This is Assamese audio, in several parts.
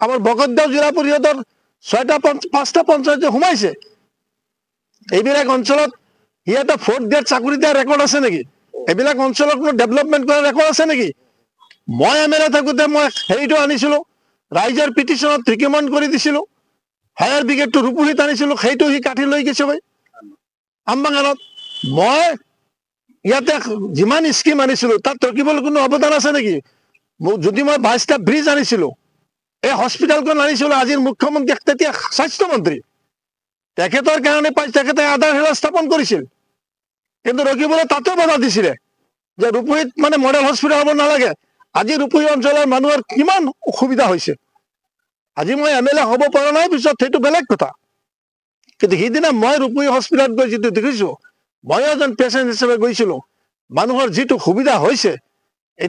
আমাৰ বকতগাঁও জিলা পৰিষদৰ 5টা পঞ্চায়তে সোমাইছে এইবিলাক অঞ্চলত হি এটা 4th গ্ৰেড চাকৰি দিয়া ৰেকৰ্ড আছে নেকি এইবিলাক অঞ্চলত কোনো ডেভেলপমেণ্ট কৰা ৰেকৰ্ড আছে নেকি মই এমএলএ থাকোঁতে মই হেৰিটো আনিছিলোঁ ৰাইজৰ পিটিশ্যনত ৰিকমেণ্ড কৰি দিছিলোঁ ফায়াৰ ব্ৰিগেডটো ৰূপহীত আনিছিলোঁ সেইটো সি কাটি লৈ গৈছে ভাই আমবাগানত মই ইয়াতে যিমান স্কিম আনিছিলোঁ তাত ৰখিবলৈ কোনো অৱদান আছে নেকি যদি মই 22টা ব্ৰিজ আনিছিলোঁ এই হস্পিটেলখন আনিছিলোঁ আজিৰ মুখ্যমন্ত্ৰী তেতিয়া স্বাস্থ্যমন্ত্ৰী তেখেতৰ কাৰণে তেখেতে আধাৰশিলা স্থাপন কৰিছিল কিন্তু ৰখিবলৈ তাতো বাধা দিছিলে যে ৰূপহীত মানে মডেল হস্পিটেল হ'ব নালাগে আজি ৰূপহী অঞ্চলৰ মানুহৰ কিমান অসুবিধা হৈছে আজি মই এমএলএ হ'ব পৰা নাই পিছত সেইটো বেলেগ কথা কিন্তু সেইদিনা মই ৰূপহী হস্পিটেলত গৈ যিটো দেখিছোঁ মই এজন পেচেণ্ট হিচাপে গৈছিলোঁ মানুহৰ যিটো সুবিধা হৈছে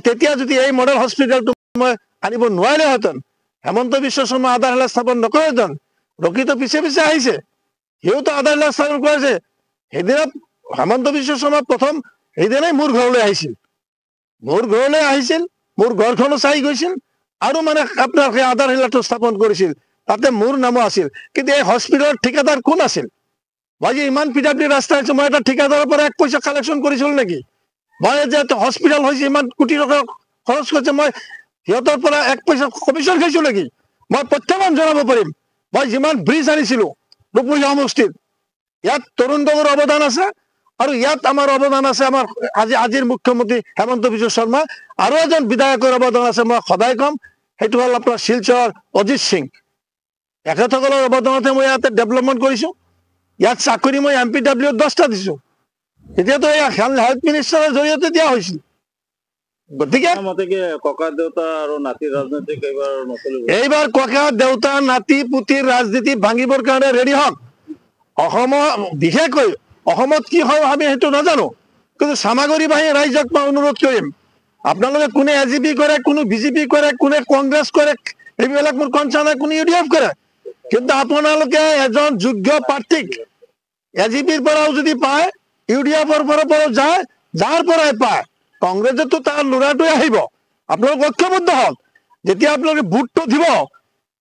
তেতিয়া যদি এই মডেল হস্পিটেলটো মই আনিব নোৱাৰিলেহেঁতেন হেমন্ত বিশ্ব শৰ্মা আধাৰশিলা স্থাপন নকৰেহেঁতেন ৰকিতো পিছে পিছে আহিছে সিওতো আধাৰশিলা স্থাপন কৰিছে সেইদিনা হেমন্ত বিশ্ব শৰ্মা প্ৰথম সেইদিনাই মোৰ ঘৰলৈ আহিছিল মোৰ ঘৰখনো চাই গৈছিল আৰু মানে আপোনাৰ সেই আধাৰশিলাটো স্থাপন কৰিছিল তাতে মোৰ নামো আছিল কিন্তু এই হস্পিটেলৰ ঠিকাদাৰ কোন আছিল মই যে ইমান পিডাব্লিউ ৰাস্তা আছো মই এটা ঠিকাদাৰৰ পৰা 1 পইচা কালেকশ্যন কৰিছিলোঁ নেকি মই যে হস্পিটেল হৈছে ইমান কোটি টকা খৰচ কৰিছে মই সিহঁতৰ পৰা 1 পইচা কমিশ্যন খাইছোঁ নেকি মই প্ৰত্যাহ্বান জনাব পাৰিম মই যিমান ব্ৰিজ আনিছিলোঁ ৰূপহী সমষ্টিত ইয়াত তৰুণ গগৈৰ অৱদান আছে আৰু ইয়াত আমাৰ অৱদান আছে আমাৰ আজিৰ মুখ্যমন্ত্ৰী হেমন্ত বিশ্ব শৰ্মা আৰু এজন বিধায়কৰ অৱদান আছে মই সদায় কম সেইটো হ'ল আপোনাৰ শিলচৰ অজিত সিং এখেতসকলৰ অৱদানতে মই ইয়াতে ডেভেলপমেণ্ট কৰিছোঁ ইয়াত চাকৰি মই MPW 10টা দিছোঁ এতিয়াতো এই হেল্থ মিনিষ্টাৰৰ জৰিয়তে দিয়া হৈছিল গতিকে ককা দেউতা আৰু নাতিৰ ৰাজনীতি এইবাৰ ককা দেউতা নাতি পুতিৰ ৰাজনীতি ভাঙিবৰ কাৰণে ৰেডি হওক অসমৰ বিশেষকৈ অসমত কি হয় আমি সেইটো নাজানো কিন্তু চামাগুৰি বাহিনী ৰাইজক মই অনুৰোধ কৰিম আপোনালোকে কোনে AGP কৰে কোনো BJP কৰে কোনে কংগ্ৰেছ কৰে এইবিলাক মোৰ কনচাৰ্ণ নাই কোনে UDF কৰে কিন্তু আপোনালোকে এজন যোগ্য প্ৰাৰ্থীক AGPৰ পৰাও যদি পায় UDFৰ পৰাও যায় যাৰ পৰাই পায় কংগ্ৰেছেতো তাৰ ল'ৰাটোৱে আহিব আপোনালোক ঐক্যবদ্ধ হওক যেতিয়া আপোনালোকে ভোটটো দিব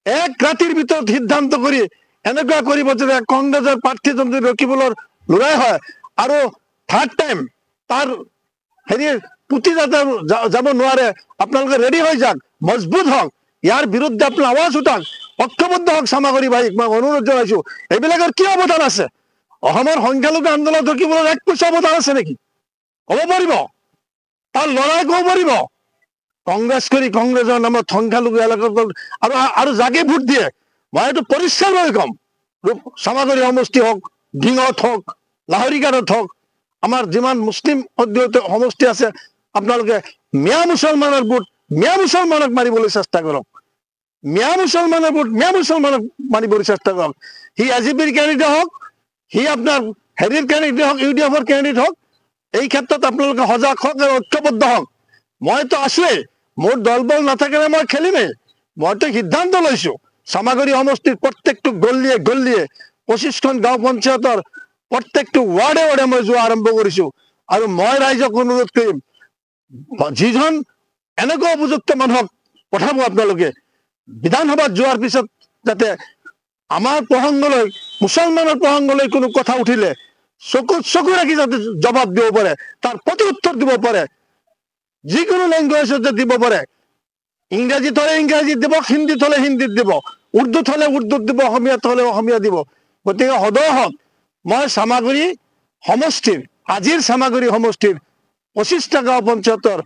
এক ৰাতিৰ ভিতৰত সিদ্ধান্ত কৰি এনেকুৱা কৰিব যে কংগ্ৰেছৰ প্ৰাৰ্থীজন যদি ৰকিবুলৰ ল'ৰাই হয় আৰু 3rd টাইম তাৰ হেৰি পুতি যাতে যাব নোৱাৰে আপোনালোকে ৰেডি হৈ যাওক মজবুত হওক ইয়াৰ বিৰুদ্ধে আপোনাৰ আৱাজ উঠাওক ঐক্যবদ্ধ হওক চামাগুৰি বাহিনীক মই অনুৰোধ জনাইছোঁ এইবিলাকৰ কি অৱদান আছে অসমৰ সংখ্যালঘু আন্দোলনত ৰকিবুলৰ 1 পইচা অৱদান আছে নেকি ক'ব পাৰিব তাৰ ল'ৰাই ক'ব পাৰিব কংগ্ৰেছ কৰি কংগ্ৰেছৰ নামত সংখ্যালঘু এলেকাত আৰু যাকে ভোট দিয়ে মই এইটো পৰিষ্কাৰভাৱে ক'ম চামাগুৰি সমষ্টি হওক ডিঙত হওক লাহৰিঘাটত হওক আমাৰ যিমান মুছলিম সমষ্টি আছে আপোনালোকে মিয়া মুছলমানৰ ভোট মিয়া মুছলমানক মাৰিবলৈ চেষ্টা কৰক মিয়া মুছলমানৰ ভোট মিয়া মুছলমানক মাৰিবলৈ চেষ্টা কৰক সি AGPৰ কেণ্ডিডেট হওক সি আপোনাৰ হেৰিৰ কেণ্ডিডেট হওক UDFৰ কেণ্ডিডেট হওক এই ক্ষেত্ৰত আপোনালোকে সজাগ হওক আৰু ঐক্যবদ্ধ হওক মইতো আছোৱেই মোৰ দলবল নাথাকিলে মই খেলিমেই মইতো সিদ্ধান্ত লৈছোঁ চামাগুৰি সমষ্টিৰ প্ৰত্যেকটো গলিয়ে 25খন গাঁও পঞ্চায়তৰ প্ৰত্যেকটো ৱাৰ্ডে মই যোৱা আৰম্ভ কৰিছোঁ আৰু মই ৰাইজক অনুৰোধ কৰিম যিজন এনেকুৱা উপযুক্ত মানুহক পঠাব আপোনালোকে বিধানসভাত যোৱাৰ পিছত যাতে আমাৰ প্ৰসংগলৈ মুছলমানৰ প্ৰসংগলৈ কোনো কথা উঠিলে চকু ৰাখি যাতে জবাব দিব পাৰে তাৰ প্ৰতি উত্তৰ দিব পাৰে যিকোনো লেংগুৱেজত দিব পাৰে ইংৰাজীত হ'লে ইংৰাজীত দিব হিন্দীত হ'লে হিন্দীত দিব উৰ্দুত হ'লে উৰ্দুত দিব অসমীয়াত হ'লে অসমীয়া দিব গতিকে সদয় হওক মই চামাগুৰি সমষ্টিৰ আজিৰ চামাগুৰি সমষ্টিৰ 25টা গাঁও পঞ্চায়তৰ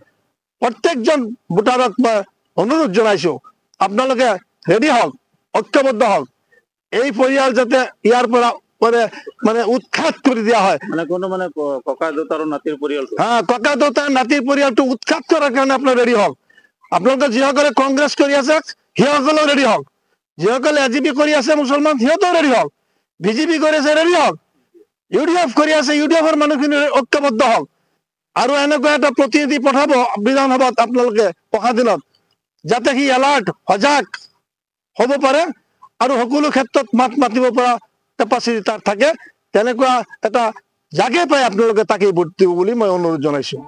প্ৰত্যেকজন ভোটাৰক মই অনুৰোধ জনাইছোঁ আপোনালোকে ৰেডি হওক ঐক্যবদ্ধ হওক এই পৰিয়াল যাতে ইয়াৰ পৰা মানে উৎখাত কৰি দিয়া হয় মানে ককা দেউতা আৰু নাতিৰ পৰিয়ালটো ককা দেউতা নাতিৰ পৰিয়ালটো উৎখাত কৰাৰ কাৰণে আপোনাৰ ৰেডি হওক আপোনালোকে যিসকলে কংগ্ৰেছ কৰি আছে সিসকলেও ৰেডি হওক যিসকলে AGP কৰি আছে মুছলমান সিহঁতেও ৰেডি হওক BJP কৰি আছে ৰেডি হওক UDF কৰি আছে UDFৰ মানুহখিনি ঐক্যবদ্ধ হওক আৰু এনেকুৱা এটা প্ৰতিনিধি পঠাব বিধানসভাত আপোনালোকে অহা দিনত যাতে সি এলাৰ্ট সজাগ হ'ব পাৰে আৰু সকলো ক্ষেত্ৰত মাত মাতিব পৰা কেপাচিটি তাৰ থাকে তেনেকুৱা এটা জাগে পাই আপোনালোকে তাকেই ভোট দিব বুলি মই অনুৰোধ জনাইছোঁ।